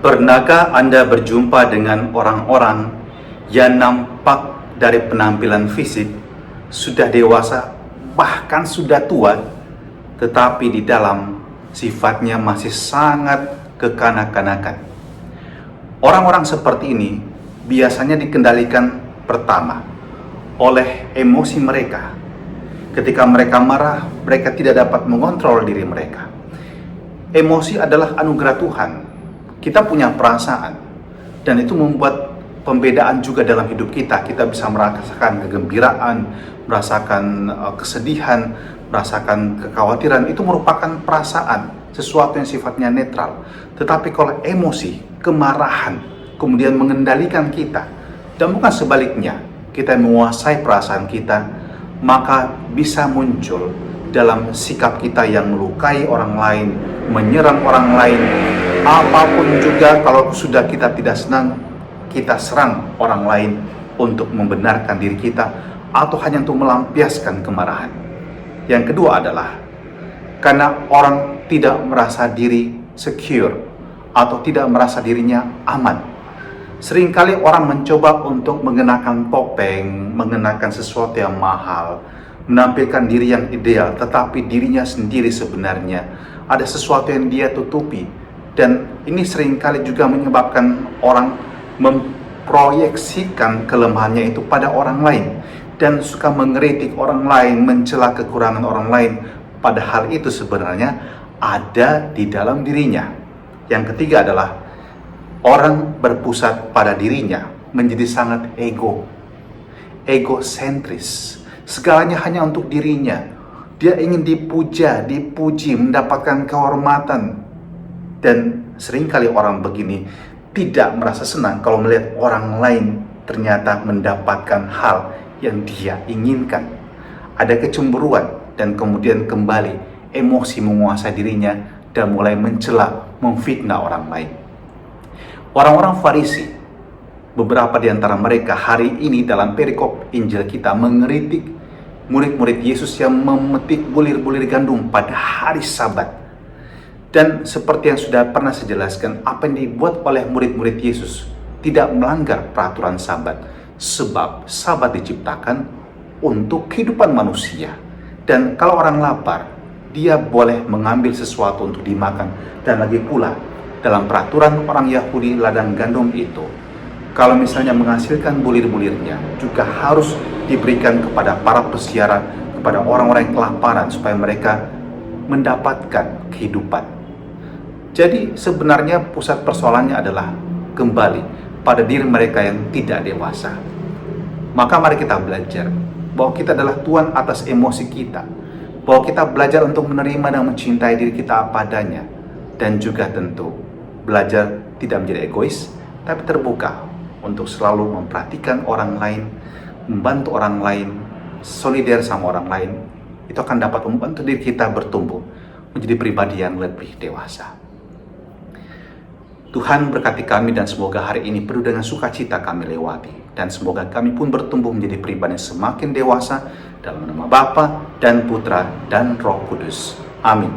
Pernahkah Anda berjumpa dengan orang-orang yang nampak dari penampilan fisik sudah dewasa, bahkan sudah tua, tetapi di dalam sifatnya masih sangat kekanak-kanakan? Orang-orang seperti ini biasanya dikendalikan pertama oleh emosi mereka. Ketika mereka marah, mereka tidak dapat mengontrol diri mereka. Emosi adalah anugerah Tuhan. Kita punya perasaan, dan itu membuat pembedaan juga dalam hidup kita. Kita bisa merasakan kegembiraan, merasakan kesedihan, merasakan kekhawatiran. Itu merupakan perasaan, sesuatu yang sifatnya netral. Tetapi kalau emosi, kemarahan, kemudian mengendalikan kita, dan bukan sebaliknya, kita menguasai perasaan kita, maka bisa muncul dalam sikap kita yang melukai orang lain, menyerang orang lain. Apapun juga, kalau sudah kita tidak senang, kita serang orang lain untuk membenarkan diri kita, atau hanya untuk melampiaskan kemarahan. Yang kedua adalah karena orang tidak merasa diri secure atau tidak merasa dirinya aman. Seringkali orang mencoba untuk mengenakan topeng, mengenakan sesuatu yang mahal, menampilkan diri yang ideal, tetapi dirinya sendiri sebenarnya ada sesuatu yang dia tutupi. Dan ini seringkali juga menyebabkan orang memproyeksikan kelemahannya itu pada orang lain, dan suka mengkritik orang lain, mencela kekurangan orang lain, padahal itu sebenarnya ada di dalam dirinya. Yang ketiga adalah orang berpusat pada dirinya, menjadi sangat egosentris. Segalanya hanya untuk dirinya. Dia ingin dipuja, dipuji, mendapatkan kehormatan. Dan seringkali orang begini tidak merasa senang kalau melihat orang lain ternyata mendapatkan hal yang dia inginkan. Ada kecemburuan, dan kemudian kembali emosi menguasai dirinya dan mulai mencela, memfitnah orang lain. Orang-orang Farisi, beberapa di antara mereka hari ini dalam perikop Injil kita mengkritik murid-murid Yesus yang memetik bulir-bulir gandum pada hari Sabat. Dan seperti yang sudah pernah saya jelaskan, apa yang dibuat oleh murid-murid Yesus tidak melanggar peraturan Sabat, sebab Sabat diciptakan untuk kehidupan manusia. Dan kalau orang lapar, dia boleh mengambil sesuatu untuk dimakan. Dan lagi pula, dalam peraturan orang Yahudi, ladang gandum itu, kalau misalnya menghasilkan bulir-bulirnya, juga harus diberikan kepada para pesiaran, kepada orang-orang yang kelaparan, supaya mereka mendapatkan kehidupan. Jadi sebenarnya pusat persoalannya adalah kembali pada diri mereka yang tidak dewasa. Maka mari kita belajar bahwa kita adalah Tuhan atas emosi kita, bahwa kita belajar untuk menerima dan mencintai diri kita apa adanya, dan juga tentu belajar tidak menjadi egois, tapi terbuka untuk selalu memperhatikan orang lain, membantu orang lain, solidar sama orang lain. Itu akan dapat membantu diri kita bertumbuh menjadi pribadi yang lebih dewasa. Tuhan berkati kami, dan semoga hari ini penuh dengan sukacita kami lewati. Dan semoga kami pun bertumbuh menjadi pribadi yang semakin dewasa, dalam nama Bapa dan Putra dan Roh Kudus. Amin.